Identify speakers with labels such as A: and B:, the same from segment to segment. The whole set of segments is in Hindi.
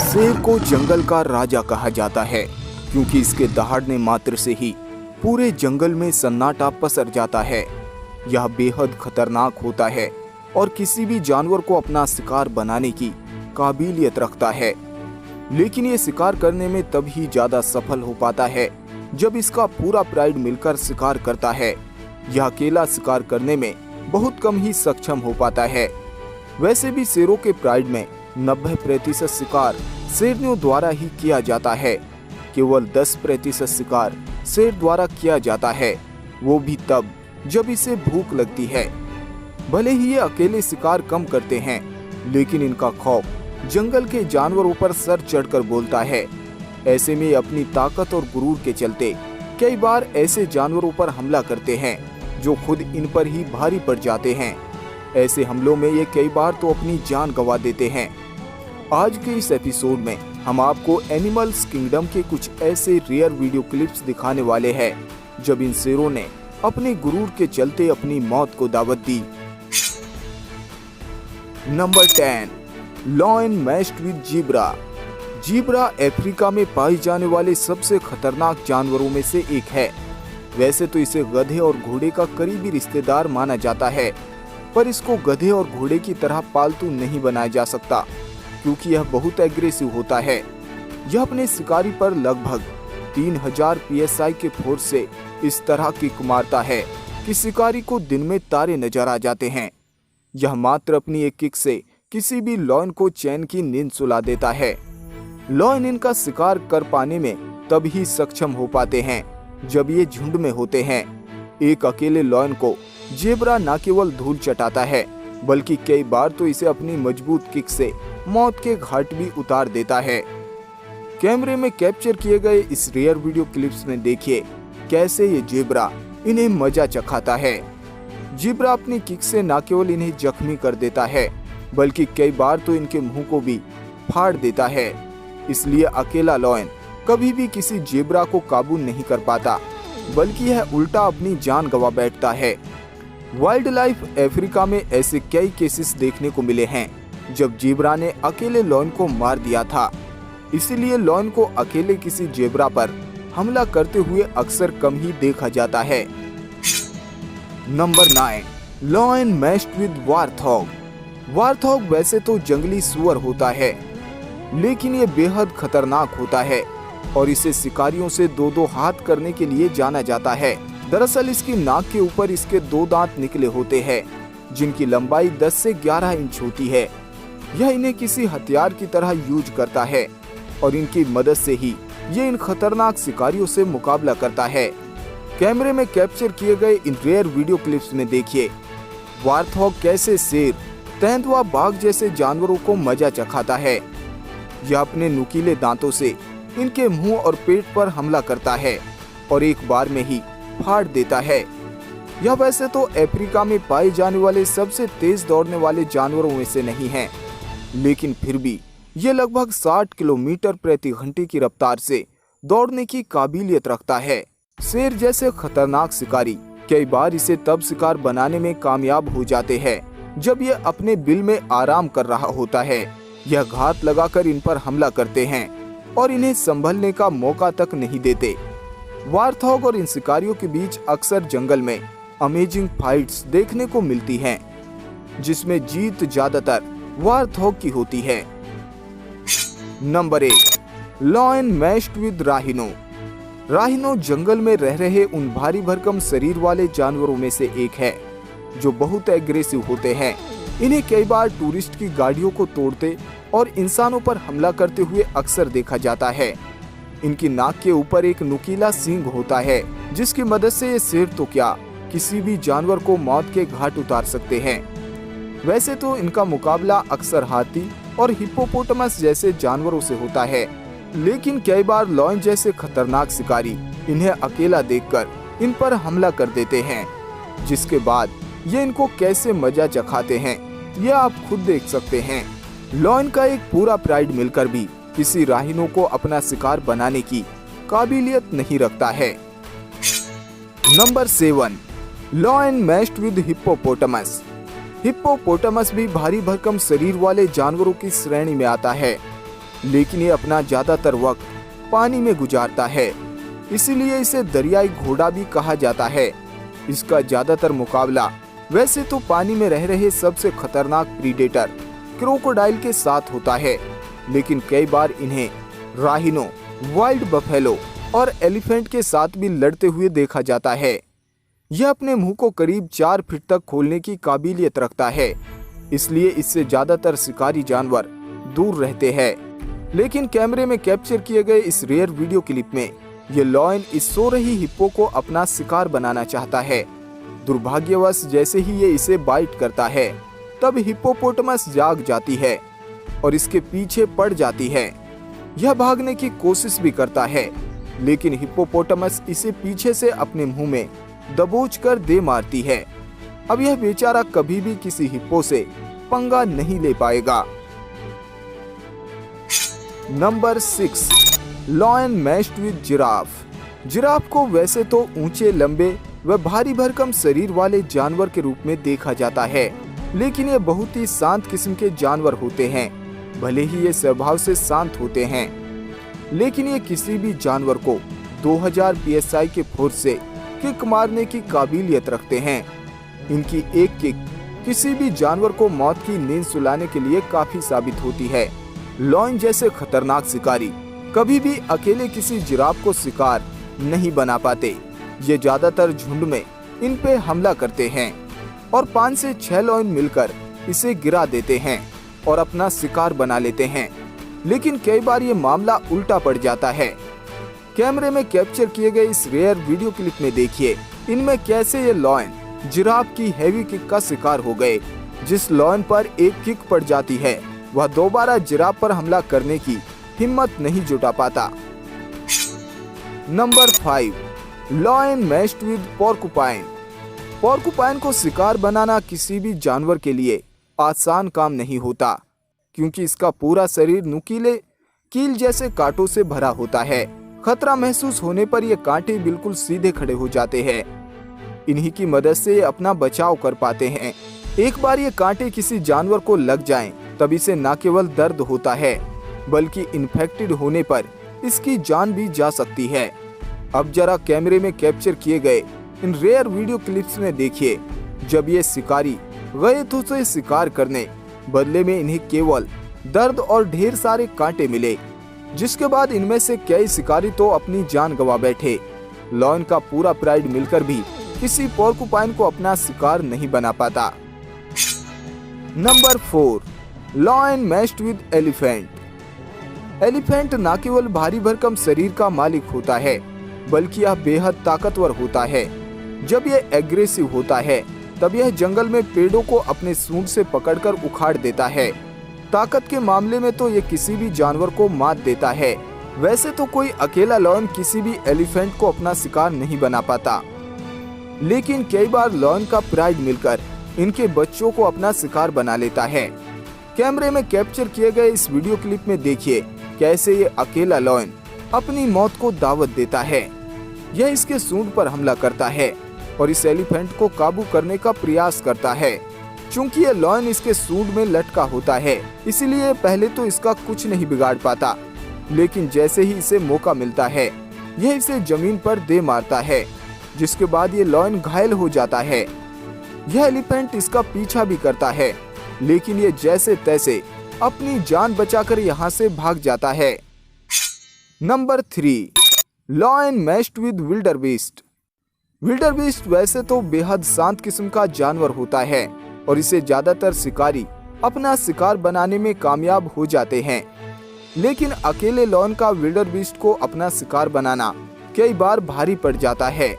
A: शेर को जंगल का राजा कहा जाता है क्योंकि इसके दहाड़ने मात्र से ही पूरे जंगल में सन्नाटा पसर जाता है। यह बेहद खतरनाक होता है और किसी भी जानवर को अपना शिकार बनाने की काबिलियत रखता है। लेकिन ये शिकार करने में तभी ज्यादा सफल हो पाता है जब इसका पूरा प्राइड मिलकर शिकार करता है। यह अकेला शिकार करने में बहुत कम ही सक्षम हो पाता है। वैसे भी शेरों के प्राइड में 90% शिकार शेरनियों द्वारा ही किया जाता है। केवल 10% शिकार शेर द्वारा किया जाता है, वो भी तब जब इसे भूख लगती है। भले ही ये अकेले शिकार कम करते हैं, लेकिन इनका खौफ जंगल के जानवरों पर सर चढ़कर बोलता है। ऐसे में अपनी ताकत और गुरूर के चलते कई बार ऐसे जानवरों पर हमला करते हैं जो खुद इन पर ही भारी पड़ जाते हैं। ऐसे हमलों में ये कई बार तो अपनी जान गंवा देते हैं। आज के इस एपिसोड में हम आपको एनिमल्स किंगडम के कुछ ऐसे रेयर वीडियो क्लिप्स दिखाने वाले हैं जब इन शेरों ने अपने गुरूर के चलते अपनी मौत को दावत दी। Number 10, lion matched with zebra. Zebra Africa में पाए जाने वाले सबसे खतरनाक जानवरों में से एक है। वैसे तो इसे गधे और घोड़े का करीबी रिश्तेदार माना जाता है, पर इसको गधे और घोड़े की तरह पालतू नहीं बनाया जा सकता क्योंकि यह बहुत एग्रेसिव होता है। यह अपने शिकारी पर लगभग 3000 PSI के फोर्स से इस तरह किक मारता है कि शिकारी को दिन में तारे नजर आ जाते हैं। यह मात्र अपनी एक किक से किसी भी लायन को चैन की नींद सुला देता है। लायन इनका शिकार कर पाने में तभी सक्षम हो पाते हैं जब ये झुंड में होते हैं। एक अकेले लायन को ज़ेब्रा न केवल धूल चटाता है बल्कि कई बार तो इसे अपनी मजबूत किक से मौत के घाट भी उतार देता है। कैमरे में कैप्चर किए गए इस रेयर वीडियो क्लिप्स में देखिए कैसे ये ज़ेब्रा इन्हें मजा चखाता है। ज़ेब्रा अपनी किक से न केवल इन्हें जख्मी कर देता है बल्कि कई बार तो इनके मुंह को भी फाड़ देता है। इसलिए अकेला लायन कभी भी किसी ज़ेब्रा को काबू नहीं कर पाता बल्कि यह उल्टा अपनी जान गंवा बैठता है। वाइल्ड लाइफ अफ्रीका में ऐसे कई केसेस देखने को मिले हैं जब ज़ेब्रा ने अकेले लायन को मार दिया था। इसीलिए लायन को अकेले किसी ज़ेब्रा पर हमला करते हुए अक्सर कम ही देखा जाता है। Number 9, lion matched with warthog. Warthog वैसे तो जंगली सुअर होता है, लेकिन ये बेहद खतरनाक होता है और इसे शिकारियों से दो हाथ करने के लिए जाना जाता है। दरअसल इसकी नाक के ऊपर इसके 2 दांत निकले होते हैं जिनकी लंबाई 10 से 11 इंच होती है। यह इन्हें किसी हथियार की तरह यूज करता है और इनकी मदद से ही ये इन खतरनाक शिकारियों से मुकाबला करता है। कैमरे में कैप्चर किए गए इन रेयर वीडियो क्लिप्स में देखिए वारथॉग कैसे शेर, तेंदुआ, बाघ जैसे जानवरों को मजा चखाता है। यह अपने नुकीले दांतों से इनके मुंह और पेट पर हमला करता है और एक बार में ही फाड़ देता है। यह वैसे तो अफ्रीका में पाए जाने वाले सबसे तेज दौड़ने वाले जानवरों में से नहीं है, लेकिन फिर भी ये लगभग 60 किलोमीटर प्रति घंटे की रफ्तार से दौड़ने की काबिलियत रखता है। शेर जैसे खतरनाक शिकारी कई बार इसे तब शिकार बनाने में कामयाब हो जाते हैं जब ये अपने बिल में आराम कर रहा होता है। यह घात लगाकर इन पर हमला करते हैं और इन्हें संभलने का मौका तक नहीं देते। वारथॉग और इन शिकारियों के बीच अक्सर जंगल में अमेजिंग फाइट्स देखने को मिलती हैं, जिसमें जीत ज्यादातर वारथॉग की होती है। Number 1, lion matched with rhino. Rhino जंगल में रह रहे उन भारी भरकम शरीर वाले जानवरों में से एक है जो बहुत एग्रेसिव होते हैं। इन्हें कई बार टूरिस्ट की गाड़ियों को तोड़ते और इंसानों पर हमला करते हुए अक्सर देखा जाता है। इनकी नाक के ऊपर एक नुकीला सींग होता है जिसकी मदद से ये शेर तो क्या किसी भी जानवर को मौत के घाट उतार सकते हैं। वैसे तो इनका मुकाबला अक्सर हाथी और हिप्पोपोटामस जैसे जानवरों से होता है, लेकिन कई बार लायन जैसे खतरनाक शिकारी इन्हें अकेला देखकर इन पर हमला कर देते हैं, जिसके बाद ये इनको कैसे मजा चखाते हैं यह आप खुद देख सकते हैं। लायन का एक पूरा प्राइड मिलकर भी किसी राहिनो को अपना शिकार बनाने की काबिलियत नहीं रखता है। Number 7, lion matched with hippopotamus. Hippopotamus भी भारी भरकम शरीर वाले जानवरों की श्रेणी में आता है। लेकिन ये अपना ज्यादातर वक्त पानी में गुजारता है, इसीलिए इसे दरियाई घोड़ा भी कहा जाता है। इसका ज्यादातर मुकाबला वैसे तो पानी में रह रहे सबसे खतरनाक प्रीडेटर क्रोकोडाइल के साथ होता है, लेकिन कई बार इन्हें राहिनो, वाइल्ड बफेलो और एलिफेंट के साथ भी लड़ते हुए देखा जाता है। यह अपने मुंह को करीब 4 फीट तक खोलने की काबिलियत रखता है, इसलिए इससे ज्यादातर शिकारी जानवर दूर रहते हैं। लेकिन कैमरे में कैप्चर किए गए इस रेयर वीडियो क्लिप में ये लॉयन इस सो रही हिप्पो को अपना शिकार बनाना चाहता है। दुर्भाग्यवश जैसे ही ये इसे बाइट करता है, तब हिप्पोपोटामस जाग जाती है और इसके पीछे पड़ जाती है। यह भागने की कोशिश भी करता है, लेकिन हिप्पोपोटामस इसे पीछे से अपने मुंह में दबोच कर दे मारती है। अब यह बेचारा कभी भी किसी हिप्पो से पंगा नहीं ले पाएगा। Number 6, lion matched with giraffe. Giraffe को वैसे तो ऊंचे, लंबे व भारी भरकम शरीर वाले जानवर के रूप में देखा जाता है, लेकिन ये बहुत ही शांत किस्म के जानवर होते हैं। भले ही ये स्वभाव से शांत होते हैं, लेकिन ये किसी भी जानवर को 2000 psi के फोर्स से किक मारने की काबिलियत रखते हैं। इनकी एक किक किसी भी जानवर को मौत की नींद सुलाने के लिए काफी साबित होती है। लॉयन जैसे खतरनाक शिकारी कभी भी अकेले किसी जिराफ को शिकार नहीं बना पाते। ये ज्यादातर झुंड में इन पे हमला करते हैं और 5 से 6 लॉयन मिलकर इसे गिरा देते हैं और अपना शिकार बना लेते हैं। लेकिन कई बार ये मामला उल्टा पड़ जाता है। कैमरे में कैप्चर किए गए इस रेयर वीडियो क्लिप में देखिए इनमें कैसे ये लॉयन जिराफ की हैवी किक का शिकार हो गए। जिस लॉयन पर एक किक पड़ जाती है, वह दोबारा जिराफ पर हमला करने की हिम्मत नहीं जुटा पाता। Number 5, lion matched with porcupine. Porcupine को शिकार बनाना किसी भी जानवर के लिए आसान काम नहीं होता, क्योंकि इसका पूरा शरीर नुकीले कील जैसे कांटों से भरा होता है। खतरा महसूस होने पर ये कांटे बिल्कुल सीधे खड़े हो जाते हैं। इन्हीं की मदद से ये अपना बचाव कर पाते हैं। एक बार ये कांटे किसी जानवर को लग जाएं, तब इसे न केवल दर्द होता है, बल्कि इन्फेक्टेड होने पर इसकी जान भी जा सकती है। अब जरा कैमरे में कैप्चर किए गए इन रेयर वीडियो क्लिप्स में देखिए, जब ये शिकारी गए तो उसे शिकार करने, बदले में इन्हें केवल दर्द और ढेर सारे कांटे मिले, जिसके बाद इनमें से कई शिकारी तो अपनी जान गंवा बैठे। लॉयन का पूरा प्राइड मिलकर भी किसी पोर्कुपाइन को अपना शिकार नहीं बना पाता। Number 4, lion matched with elephant. Elephant न केवल भारी भरकम शरीर का मालिक होता है, बल्कि यह बेहद ताकतवर होता है। जब यह एग्रेसिव होता है, तब यह जंगल में पेड़ों को अपने सूंड से पकड़कर उखाड़ देता है। ताकत के मामले में तो ये किसी भी जानवर को मात देता है। वैसे तो कोई अकेला लॉयन किसी भी एलिफेंट को अपना शिकार नहीं बना पाता, लेकिन कई बार लॉयन का प्राइड मिलकर इनके बच्चों को अपना शिकार बना लेता है। कैमरे में कैप्चर किए गए इस वीडियो क्लिप में देखिए कैसे ये अकेला लॉयन अपनी मौत को दावत देता है। यह इसके सूंड पर हमला करता है और इस एलिफेंट को काबू करने का प्रयास करता है। चूंकि यह लॉयन इसके सूंड में लटका होता है, इसलिए पहले तो इसका कुछ नहीं बिगाड़ पाता, लेकिन जैसे ही इसे मौका मिलता है, यह इसे जमीन पर दे मारता है, जिसके बाद ये लॉयन घायल हो जाता है। यह एलिफेंट इसका पीछा भी करता है, लेकिन ये जैसे तैसे अपनी जान बचाकर यहाँ से भाग जाता है। Number 3, lion matched with wildebeest. Wildebeest वैसे तो बेहद शांत किस्म का जानवर होता है और इसे ज्यादातर शिकारी अपना शिकार बनाने में कामयाब हो जाते हैं, लेकिन अकेले लॉयन का विल्डरबीस्ट को अपना शिकार बनाना कई बार भारी पड़ जाता है।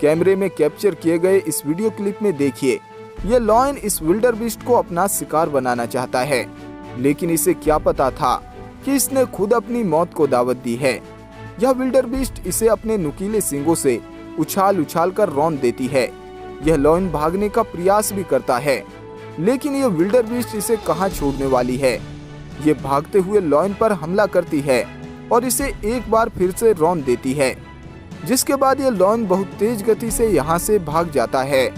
A: कैमरे में कैप्चर किए गए इस वीडियो क्लिप में देखिए, यह लॉयन इस विल्डरबीस्ट को अपना शिकार बनाना चाहता है, लेकिन इसे क्या पता था कि इसने खुद अपनी मौत को दावत दी है। यह विल्डरबीस्ट इसे अपने नुकीले सींगों से उछाल उछाल कर रौंद देती है। यह लॉयन भागने का प्रयास भी करता है, लेकिन यह विल्डरबीस्ट इसे कहां छोड़ने वाली है। ये भागते हुए लॉयन पर हमला करती है और इसे एक बार फिर से रौंद देती है, जिसके बाद यह लॉयन बहुत तेज गति से यहाँ से भाग जाता है।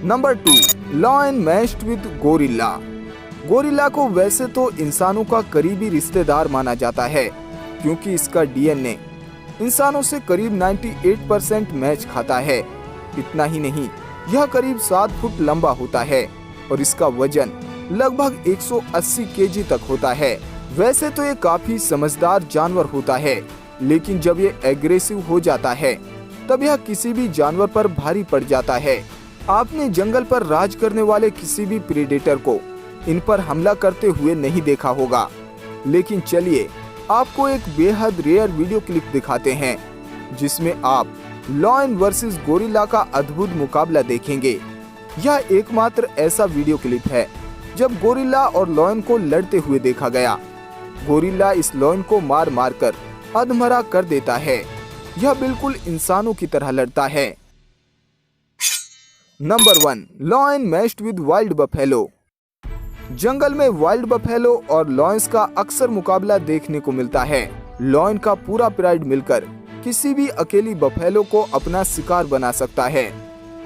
A: Number 2, lion matched with gorilla. Gorilla को वैसे तो इंसानों का करीबी रिश्तेदार माना जाता है, क्योंकि इसका डीएनए इंसानों से करीब 98% मैच खाता है। इतना ही नहीं, यह करीब 7 फुट लंबा होता है और इसका वजन लगभग 180 केजी तक होता है। वैसे तो ये काफी समझदार जानवर होता है, लेकिन जब ये एग्रेसिव हो जाता है तब यह किसी भी जानवर पर भारी पड़ जाता है। आपने जंगल पर राज करने वाले किसी भी प्रेडेटर को इन पर हमला करते हुए नहीं देखा होगा, लेकिन चलिए आपको एक बेहद रेयर वीडियो क्लिप दिखाते हैं जिसमें आप लायन वर्सेस गोरिल्ला का अद्भुत मुकाबला देखेंगे। यह एकमात्र ऐसा वीडियो क्लिप है जब गोरिल्ला और लायन को लड़ते हुए देखा गया। गोरिल्ला इस लायन को मार मार कर अधमरा कर देता है। यह बिल्कुल इंसानों की तरह लड़ता है। Number 1, lion matched with wild buffalo. जंगल में वाइल्ड बफेलो और लायंस का अक्सर मुकाबला देखने को मिलता है। लायन का पूरा प्राइड मिलकर किसी भी अकेली बफेलो को अपना शिकार बना सकता है,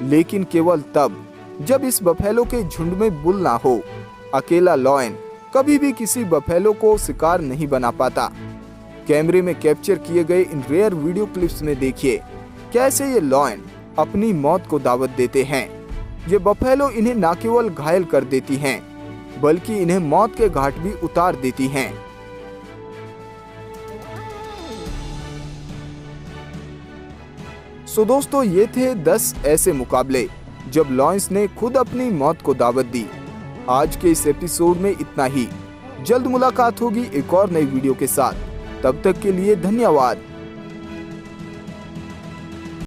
A: लेकिन केवल तब जब इस बफेलो के झुंड में बुल ना हो। अकेला लायन कभी भी किसी बफेलो को शिकार नहीं बना पाता। कैमरे में कैप्चर किए गए इन रेयर वीडियो क्लिप्स में देखिए कैसे ये लायन अपनी मौत को दावत देते हैं। ये बफेलो इन्हें न केवल घायल कर देती हैं, बल्कि इन्हें मौत के घाट भी उतार देती हैं। सो दोस्तों, ये थे 10 ऐसे मुकाबले जब लायंस ने खुद अपनी मौत को दावत दी। आज के इस एपिसोड में इतना ही। जल्द मुलाकात होगी एक और नई वीडियो के साथ। तब तक के लिए धन्यवाद।